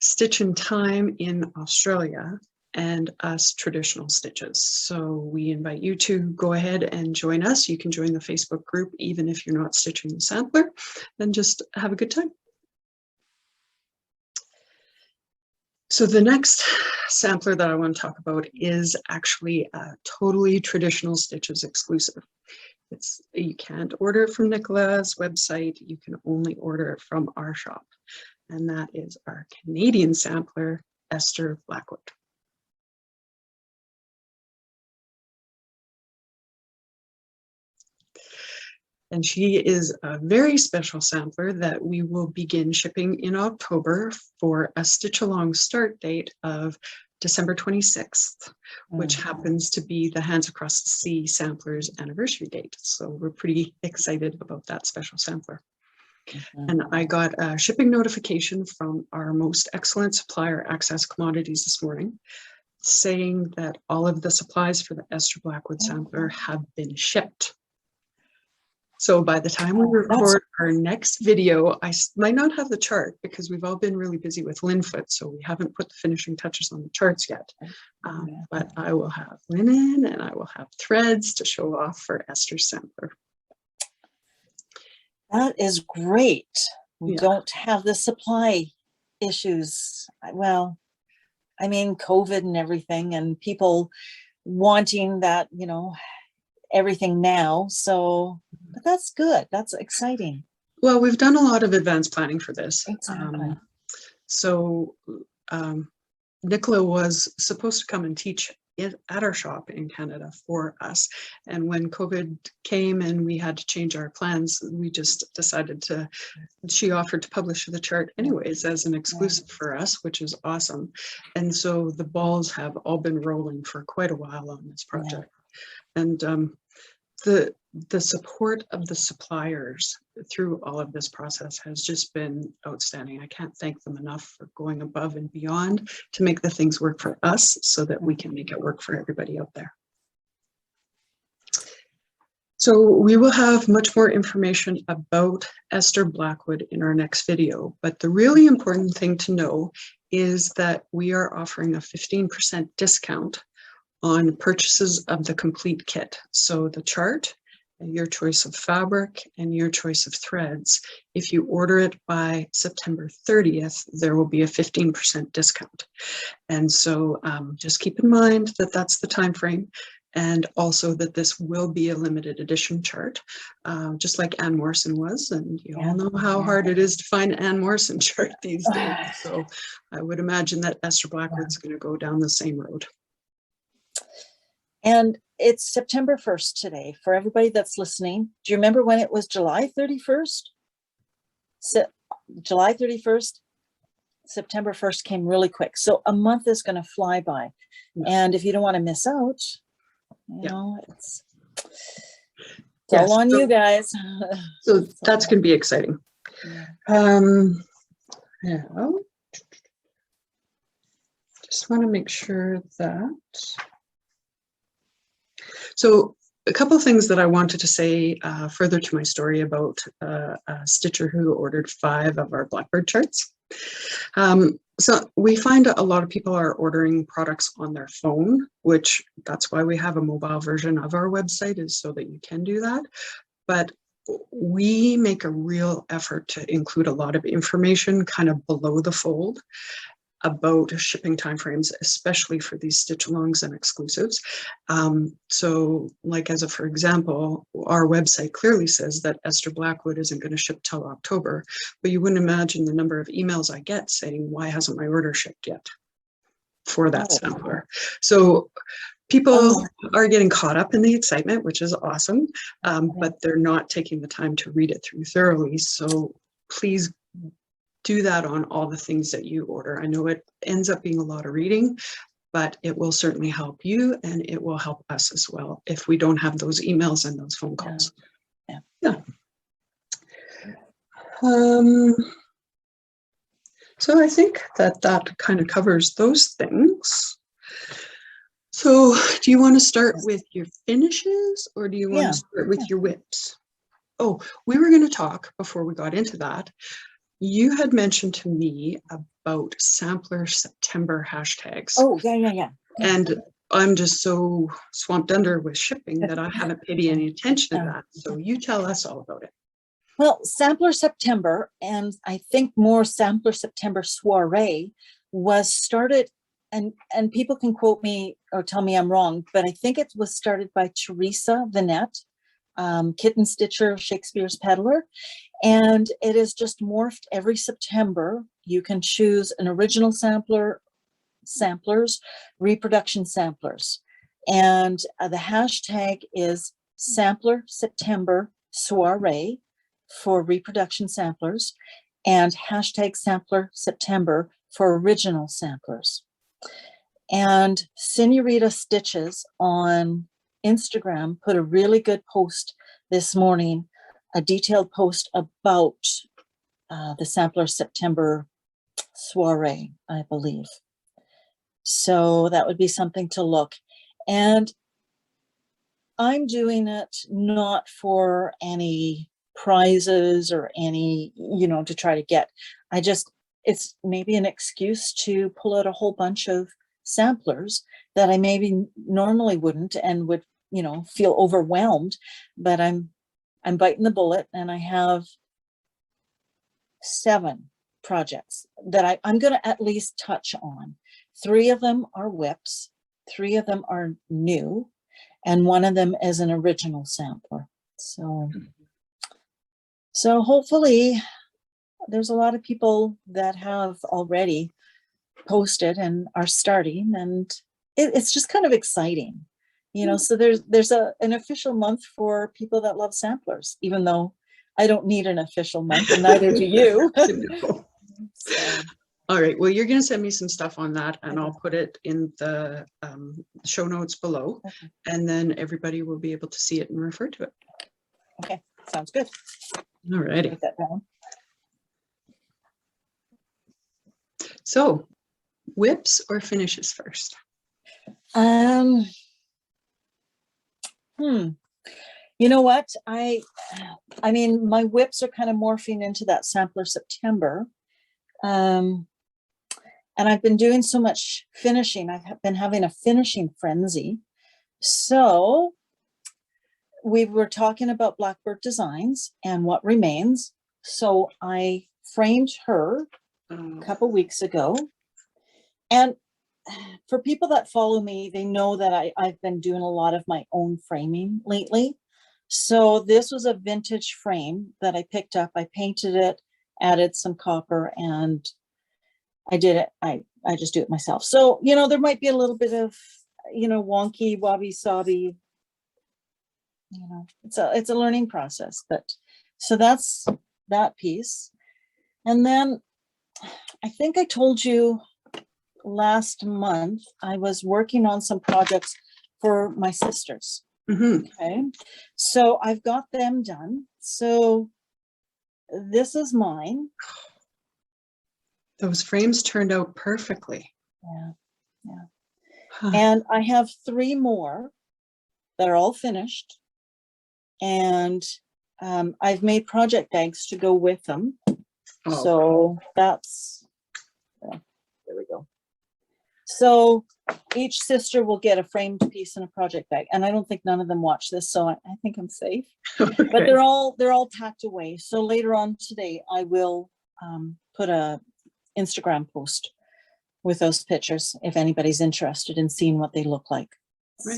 [SPEAKER 1] Stitch in Time in Australia, and Us Traditional Stitches. So we invite you to go ahead and join us. You can join the Facebook group even if you're not stitching the sampler, and just have a good time. So the next sampler that I want to talk about is actually a totally Traditional Stitches exclusive. You can't order it from Nicola's website. You can only order it from our shop. And that is our Canadian sampler, Esther Blackwood. And she is a very special sampler that we will begin shipping in October for a stitch along start date of December 26th, which happens to be the Hands Across the Sea sampler's anniversary date. So we're pretty excited about that special sampler. And I got a shipping notification from our most excellent supplier, Access Commodities, this morning, saying that all of the supplies for the Esther Blackwood sampler have been shipped. So by the time we record our next video, I might not have the chart because we've all been really busy with Linfoot, so we haven't put the finishing touches on the charts yet. But I will have linen and I will have threads to show off for Esther's sampler.
[SPEAKER 2] That is great. We
[SPEAKER 1] Yeah.
[SPEAKER 2] don't have the supply issues. Well, I mean, COVID and everything, and people wanting that, you know, everything now. So, but that's good. That's exciting.
[SPEAKER 1] Well, we've done a lot of advanced planning for this.
[SPEAKER 2] Exactly.
[SPEAKER 1] Nicola was supposed to come and teach at our shop in Canada for us. And when COVID came and we had to change our plans, we just decided she offered to publish the chart anyways as an exclusive for us, which is awesome. And so the balls have all been rolling for quite a while on this project. And the support of the suppliers through all of this process has just been outstanding. I can't thank them enough for going above and beyond to make the things work for us so that we can make it work for everybody out there. So we will have much more information about Esther Blackwood in our next video, but the really important thing to know is that we are offering a 15% discount on purchases of the complete kit. So the chart, your choice of fabric, and your choice of threads. If you order it by September 30th, there will be a 15% discount. And so just keep in mind that that's the time frame, and also that this will be a limited edition chart, just like Anne Morrison was. And you all know how hard it is to find an Anne Morrison chart these days. So I would imagine that Esther Blackwood's going to go down the same road.
[SPEAKER 2] And it's September 1st today. For everybody that's listening, do you remember when it was July 31st? So July 31st, September 1st came really quick. So a month is going to fly by. And if you don't want to miss out, you know, it's all on you guys.
[SPEAKER 1] So that's going to be exciting. Yeah. Just want to make sure that. So a couple of things that I wanted to say further to my story about a stitcher who ordered 5 of our Blackbird charts. So we find a lot of people are ordering products on their phone, which that's why we have a mobile version of our website, is so that you can do that. But we make a real effort to include a lot of information kind of below the fold about shipping timeframes, especially for these stitch alongs and exclusives. So like for example, our website clearly says that Esther Blackwood isn't going to ship till October, but you wouldn't imagine the number of emails I get saying, why hasn't my order shipped yet for that sampler? So people are getting caught up in the excitement, which is awesome, but they're not taking the time to read it through thoroughly. So please do that on all the things that you order. I know it ends up being a lot of reading, but it will certainly help you, and it will help us as well if we don't have those emails and those phone calls. Yeah. So I think that kind of covers those things. So do you want to start with your finishes, or do you want to start with your whips? Oh, we were going to talk before we got into that. You had mentioned to me about Sampler September hashtags.
[SPEAKER 2] Oh, yeah.
[SPEAKER 1] And I'm just so swamped under with shipping that I haven't paid any attention to that. So you tell us all about it.
[SPEAKER 2] Well, Sampler September, and I think more Sampler September Soirée, was started, and people can quote me or tell me I'm wrong, but I think it was started by Teresa Vinette, kitten stitcher, Shakespeare's peddler. And it is just morphed every September. You can choose an original sampler, samplers, reproduction samplers. And the hashtag is Sampler September Soirée for reproduction samplers, and hashtag Sampler September for original samplers. And Senorita Stitches on Instagram put a really good post this morning, a detailed post about the Sampler September Soirée, I believe. So that would be something to look. And I'm doing it not for any prizes or any, to try to get. It's maybe an excuse to pull out a whole bunch of samplers that I maybe normally wouldn't and would, feel overwhelmed, but I'm biting the bullet, and I have 7 projects that I'm going to at least touch on. 3 of them are whips, 3 of them are new, and 1 of them is an original sampler. So hopefully there's a lot of people that have already posted and are starting, and it's just kind of exciting. So there's an official month for people that love samplers, even though I don't need an official month, and neither do you. So.
[SPEAKER 1] All right. Well, you're going to send me some stuff on that, and I'll put it in the show notes below, and then everybody will be able to see it and refer to it.
[SPEAKER 2] Okay. Sounds good.
[SPEAKER 1] All righty.
[SPEAKER 2] Write that down.
[SPEAKER 1] So, whips or finishes first?
[SPEAKER 2] You know what? I mean, my whips are kind of morphing into that Sampler September. And I've been doing so much finishing. I've been having a finishing frenzy. So we were talking about Blackbird Designs and what remains. So I framed her a couple weeks ago. And for people that follow me, they know that I've been doing a lot of my own framing lately. So this was a vintage frame that I picked up. I painted it, added some copper, and I did it. I just do it myself. So, you know, there might be a little bit of, you know, wonky, wobby, sobby, you know, it's a learning process. But so that's that piece. And then I think I told you last month, I was working on some projects for my sisters. Okay, so I've got them done. So this is mine.
[SPEAKER 1] Those frames turned out perfectly.
[SPEAKER 2] Yeah. And I have 3 more that are all finished. And I've made project bags to go with them. So that's, there we go. So each sister will get a framed piece in a project bag. And I don't think none of them watch this, so I think I'm safe. Okay. But they're all packed away. So later on today, I will put a Instagram post with those pictures if anybody's interested in seeing what they look like. Right.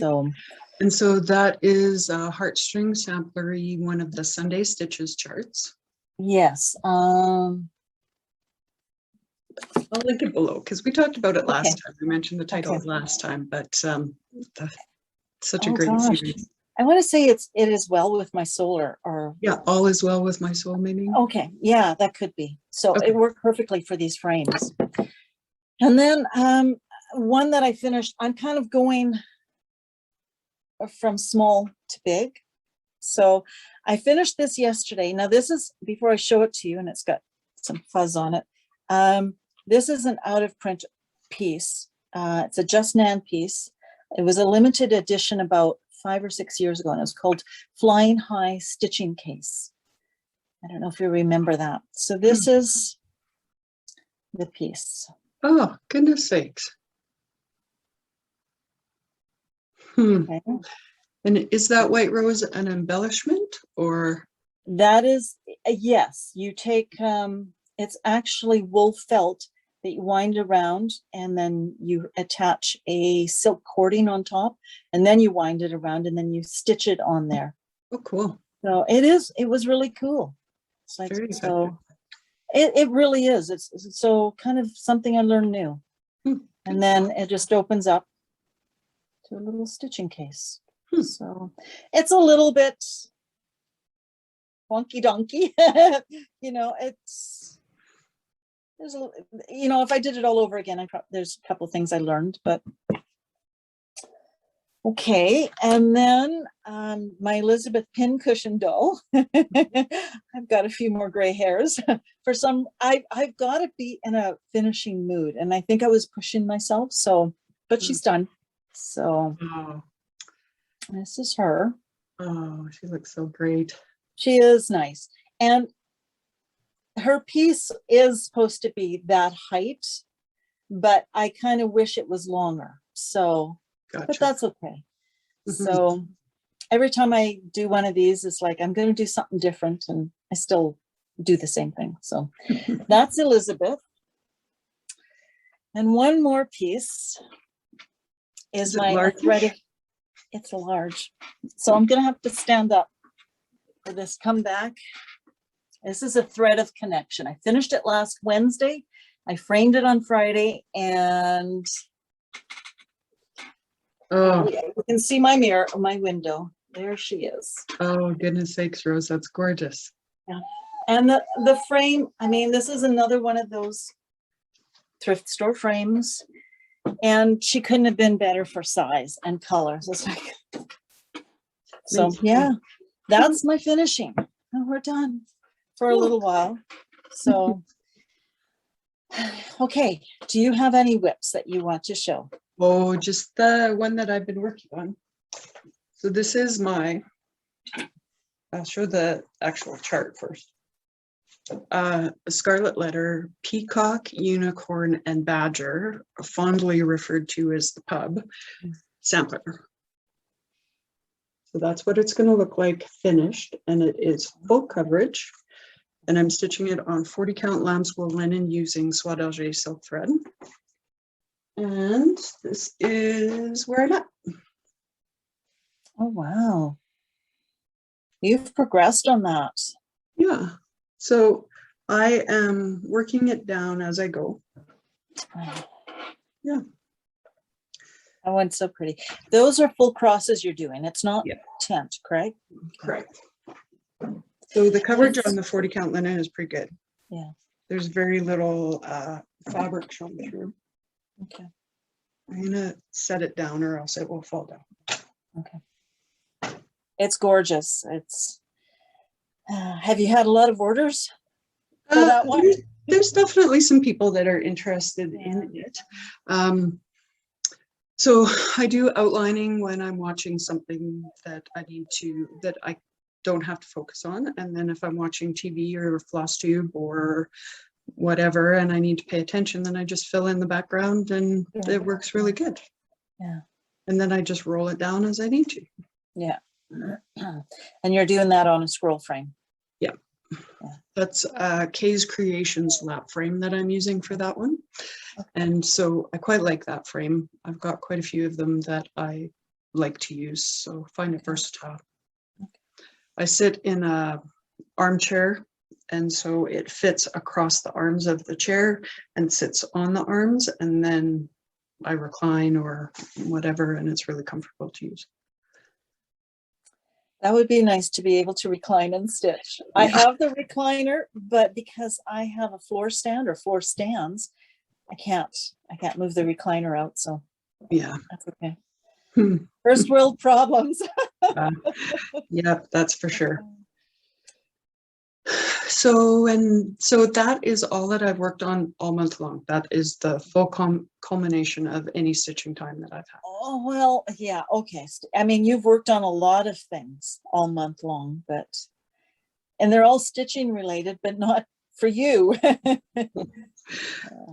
[SPEAKER 2] So
[SPEAKER 1] that is a heartstring sampler, one of the Sunday Stitches charts.
[SPEAKER 2] Yes.
[SPEAKER 1] I'll link it below because we talked about it last time. We mentioned the title last time, but such a great series.
[SPEAKER 2] I want to say it is well with my soul, or
[SPEAKER 1] yeah, all is well with my soul, maybe.
[SPEAKER 2] Okay, yeah, that could be. So it worked perfectly for these frames. And then one that I finished, I'm kind of going from small to big. So I finished this yesterday. Now this is, before I show it to you, and it's got some fuzz on it. This is an out of print piece. It's a Just Nan piece. It was a limited edition about 5 or 6 years ago, and it was called Flying High Stitching Case. I don't know if you remember that. So this is the piece.
[SPEAKER 1] Oh, goodness sakes. Okay. And is that white rose an embellishment, or?
[SPEAKER 2] That is, yes. You take, it's actually wool felt that you wind around, and then you attach a silk cording on top, and then you wind it around, and then you stitch it on there.
[SPEAKER 1] Oh, cool.
[SPEAKER 2] So it was really cool. It's like, so it really is. It's so kind of something I learned new. And then it just opens up to a little stitching case. So it's a little bit wonky donkey. You know, there's a, you know, if I did it all over again, there's a couple of things I learned, but okay. And then my Elizabeth pincushion doll. I've got a few more gray hairs. For some, I've got to be in a finishing mood, and I think I was pushing myself. So, but she's done. So this is her.
[SPEAKER 1] Oh, she looks so great.
[SPEAKER 2] She is nice, and her piece is supposed to be that height, but I kind of wish it was longer. So, but that's okay. So every time I do one of these, it's like, I'm going to do something different, and I still do the same thing. So that's Elizabeth. And one more piece is my thread. It's a large. So I'm going to have to stand up for this. Come back. This is a thread of connection. I finished it last Wednesday. I framed it on Friday, and you can see my mirror, my window. There she is.
[SPEAKER 1] Oh, goodness sakes, Rose, that's gorgeous.
[SPEAKER 2] Yeah. And the frame, I mean, this is another one of those thrift store frames, and she couldn't have been better for size and colors. It's like, so yeah, that's my finishing. And we're done for a little while. So, okay. Do you have any whips that you want to show?
[SPEAKER 1] Oh, just the one that I've been working on. So this is I'll show the actual chart first. a scarlet letter, peacock, unicorn, and badger, fondly referred to as the pub sampler. So that's what it's going to look like finished, and it is full coverage. And I'm stitching it on 40 count lamb's wool linen using soie d'Alger silk thread. And this is where I'm at.
[SPEAKER 2] Oh, wow. You've progressed on that.
[SPEAKER 1] Yeah. So I am working it down as I go. Yeah.
[SPEAKER 2] That one's so pretty. Those are full crosses you're doing. It's not tent, correct?
[SPEAKER 1] Correct. So the coverage on the 40 count linen is pretty good.
[SPEAKER 2] Yeah.
[SPEAKER 1] There's very little fabric showing through.
[SPEAKER 2] Okay.
[SPEAKER 1] I'm gonna set it down or else it will fall down.
[SPEAKER 2] Okay. It's gorgeous. It's. Have you had a lot of orders for that one?
[SPEAKER 1] There's definitely some people that are interested in it. So I do outlining when I'm watching something that I don't have to focus on. And then if I'm watching TV or FlossTube or whatever, and I need to pay attention, then I just fill in the background and it works really good.
[SPEAKER 2] Yeah.
[SPEAKER 1] And then I just roll it down as I need to.
[SPEAKER 2] Yeah. And you're doing that on a scroll frame.
[SPEAKER 1] Yeah. That's Kay's Creations lap frame that I'm using for that one. And so I quite like that frame. I've got quite a few of them that I like to use, so find it versatile. I sit in a armchair, and so it fits across the arms of the chair and sits on the arms, and then I recline or whatever, and it's really comfortable to use.
[SPEAKER 2] That would be nice to be able to recline and stitch. I have the recliner, but because I have a floor stand or floor stands, I can't move the recliner out. So
[SPEAKER 1] yeah,
[SPEAKER 2] that's okay. First world problems.
[SPEAKER 1] Yeah, that's for sure. So that is all that I've worked on all month long. That is the full culmination of any stitching time that I've had.
[SPEAKER 2] Oh, well, yeah, okay. I mean, you've worked on a lot of things all month long, and they're all stitching related, but not for you.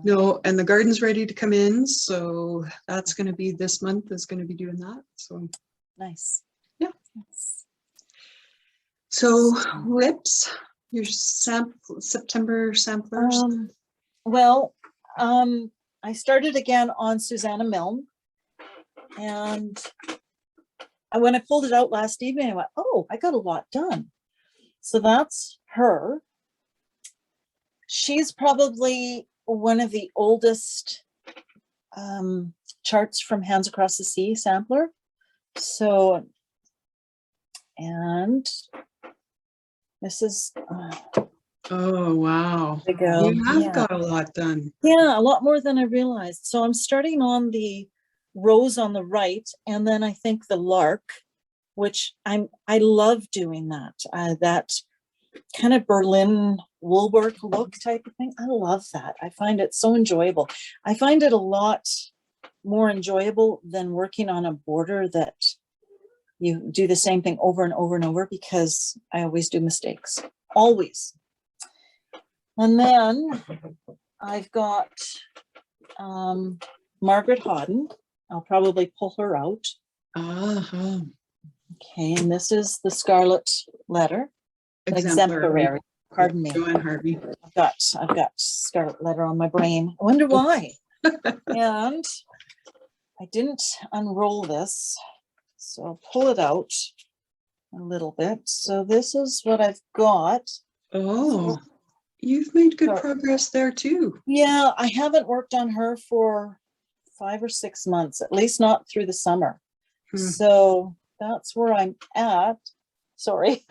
[SPEAKER 1] No, and the garden's ready to come in, so that's going to be this month is going to be doing that. So
[SPEAKER 2] nice.
[SPEAKER 1] Yeah.
[SPEAKER 2] Nice.
[SPEAKER 1] So lips, your September samplers.
[SPEAKER 2] I started again on Susanna Milne, and when I pulled it out last evening, I went, oh, I got a lot done. So that's her. She's probably one of the oldest charts from Hands Across the Sea sampler. So, and this is
[SPEAKER 1] oh wow, you have got a lot done.
[SPEAKER 2] Yeah, a lot more than I realized. So I'm starting on the rose on the right, and then I think the lark, which I love doing that. That kind of Berlin woolwork look type of thing. I love that. I find it so enjoyable. I find it a lot more enjoyable than working on a border that you do the same thing over and over and over, because I always do mistakes, always. And then I've got Margaret Hodden. I'll probably pull her out.
[SPEAKER 1] Uh-huh.
[SPEAKER 2] Okay, and this is the Scarlet letter. Exemplary. Pardon me.
[SPEAKER 1] Joanne Harvey.
[SPEAKER 2] I've got Scarlet letter on my brain. I wonder why. And I didn't unroll this, so I'll pull it out a little bit. So this is what I've got.
[SPEAKER 1] Oh, you've made good progress there too.
[SPEAKER 2] Yeah, I haven't worked on her for 5 or 6 months, at least not through the summer. So that's where I'm at. Sorry.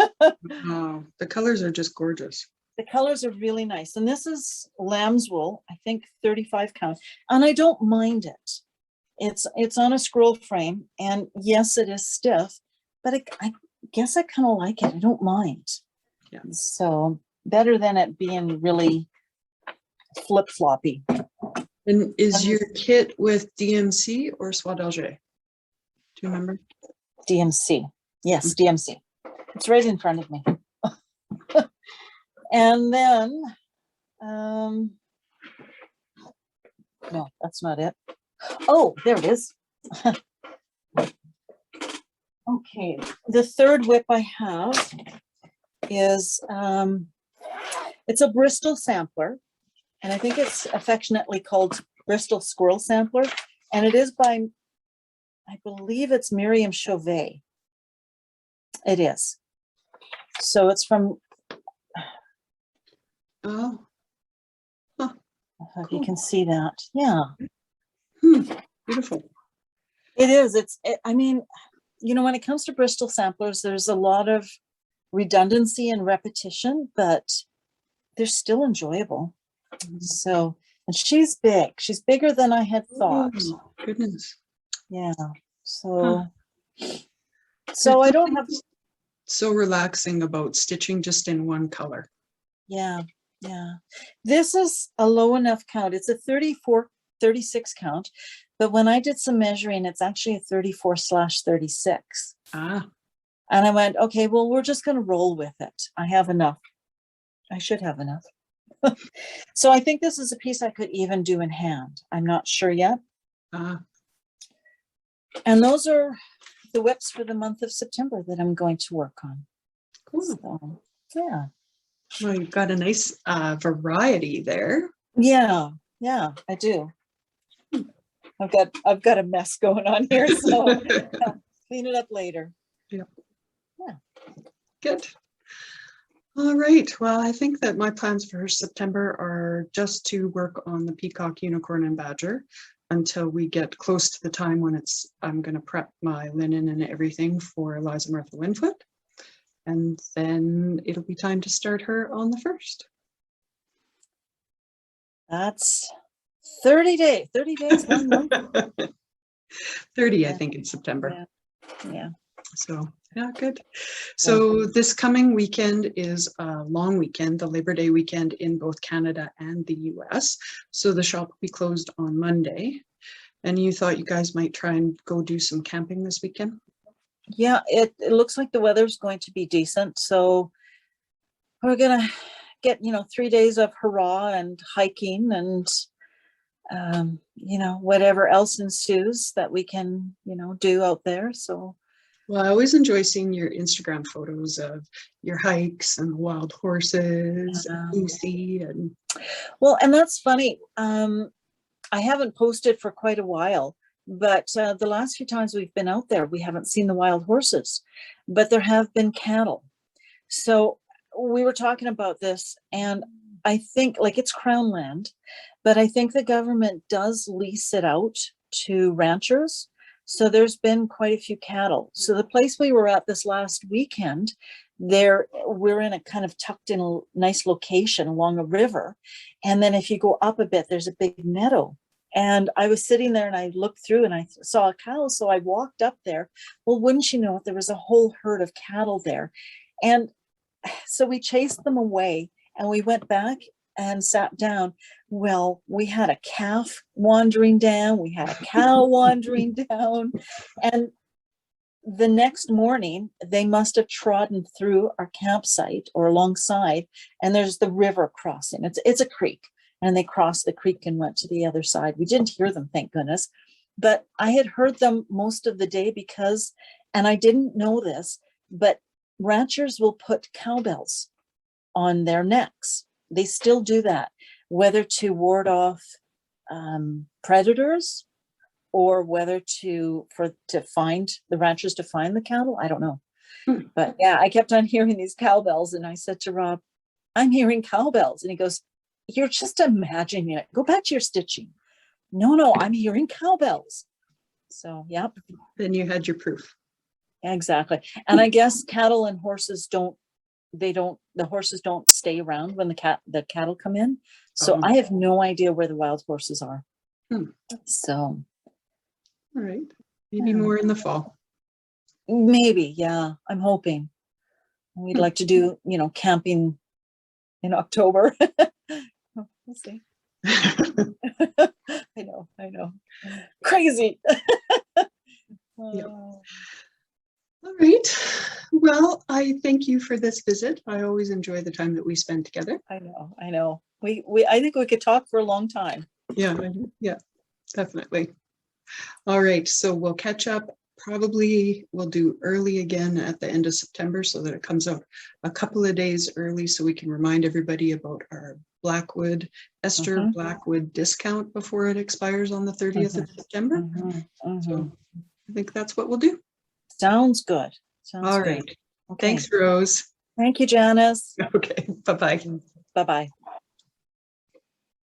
[SPEAKER 1] Wow, the colors are just gorgeous.
[SPEAKER 2] The colors are really nice. And this is lamb's wool, I think 35 count. And I don't mind it. It's on a scroll frame. And yes, it is stiff, but I guess I kind of like it. I don't mind.
[SPEAKER 1] Yeah.
[SPEAKER 2] So better than it being really flip-floppy.
[SPEAKER 1] And is your kit with DMC or Soie d'Alger? Do you remember?
[SPEAKER 2] DMC. Yes, DMC. It's right in front of me. And then, no, that's not it. Oh, there it is. Okay, the third whip I have is, it's a Bristol sampler, and I think it's affectionately called Bristol Squirrel Sampler, and it is by, I believe it's Miriam Chauvet. It is. So it's from,
[SPEAKER 1] Oh. Huh.
[SPEAKER 2] if you can see that. Yeah,
[SPEAKER 1] Beautiful.
[SPEAKER 2] it is. I mean, you know, when it comes to Bristol samplers, there's a lot of redundancy and repetition, but they're still enjoyable. So, and she's big. She's bigger than I had thought.
[SPEAKER 1] Oh, goodness.
[SPEAKER 2] Yeah. So, so I don't have.
[SPEAKER 1] So relaxing about stitching just in one color.
[SPEAKER 2] Yeah. Yeah. This is a low enough count. It's a 36 count, but when I did some measuring, it's actually a 34/36.
[SPEAKER 1] Ah,
[SPEAKER 2] And I went, okay, well, we're just going to roll with it. I have enough. I should have enough. So I think this is a piece I could even do in hand. I'm not sure yet. And those are the whips for the month of September that I'm going to work on.
[SPEAKER 1] cool.
[SPEAKER 2] So, yeah.
[SPEAKER 1] Well, you've got a nice variety there.
[SPEAKER 2] Yeah. Yeah, I do. I've got a mess going on here, so I'll clean it up later.
[SPEAKER 1] Yep.
[SPEAKER 2] Yeah.
[SPEAKER 1] Good. All right. Well, I think that my plans for September are just to work on the peacock, unicorn, and badger until we get close to the time when I'm going to prep my linen and everything for Eliza Martha Linfoot. And then it'll be time to start her on the 1st.
[SPEAKER 2] That's 30 days. 30 days, 1 month.
[SPEAKER 1] 30,
[SPEAKER 2] Yeah.
[SPEAKER 1] I think, in September.
[SPEAKER 2] Yeah. Yeah.
[SPEAKER 1] So, yeah, good. So this coming weekend is a long weekend, the Labor Day weekend in both Canada and the US. So the shop will be closed on Monday. And you thought you guys might try and go do some camping this weekend?
[SPEAKER 2] Yeah, it looks like the weather's going to be decent. So we're gonna get, 3 days of hurrah and hiking and whatever else ensues that we can, do out there. So
[SPEAKER 1] well, I always enjoy seeing your Instagram photos of your hikes and wild horses and Lucy and
[SPEAKER 2] well, and that's funny. I haven't posted for quite a while, but the last few times we've been out there, we haven't seen the wild horses, but there have been cattle. So we were talking about this, and I think it's Crown land, but I think the government does lease it out to ranchers. So there's been quite a few cattle. So the place we were at this last weekend, we're in a kind of tucked in nice location along a river. And then if you go up a bit, there's a big meadow. And I was sitting there and I looked through and I saw a cow. So I walked up there. Well, wouldn't you know it, there was a whole herd of cattle there. And so we chased them away and we went back and sat down. Well, we had a calf wandering down. We had a cow wandering down. And the next morning, they must have trodden through our campsite or alongside. And there's the river crossing. It's a creek. And they crossed the creek and went to the other side. We didn't hear them, thank goodness. But I had heard them most of the day because, and I didn't know this, but ranchers will put cowbells on their necks. They still do that, whether to ward off predators or whether to find the ranchers to find the cattle. I don't know. But yeah, I kept on hearing these cowbells and I said to Rob, I'm hearing cowbells. And he goes, you're just imagining it. Go back to your stitching. No, I'm hearing cowbells. So, yeah.
[SPEAKER 1] Then you had your proof.
[SPEAKER 2] Exactly. And I guess cattle and horses the horses don't stay around when the cattle come in. So I have no idea where the wild horses are. So.
[SPEAKER 1] All right. Maybe more in the fall.
[SPEAKER 2] Maybe, yeah. I'm hoping. We'd like to do, camping in October. We'll see. I know. Crazy.
[SPEAKER 1] Yep. All right. Well, I thank you for this visit. I always enjoy the time that we spend together.
[SPEAKER 2] I know. I think we could talk for a long time.
[SPEAKER 1] Yeah, definitely. All right, so we'll catch up. Probably we'll do early again at the end of September so that it comes out a couple of days early so we can remind everybody about our Blackwood, Esther Blackwood discount before it expires on the 30th of September. So I think that's what we'll do.
[SPEAKER 2] Sounds good.
[SPEAKER 1] All right.
[SPEAKER 2] Okay.
[SPEAKER 1] Thanks, Rose.
[SPEAKER 2] Thank you, Janice.
[SPEAKER 1] Okay, bye-bye.
[SPEAKER 2] Bye-bye.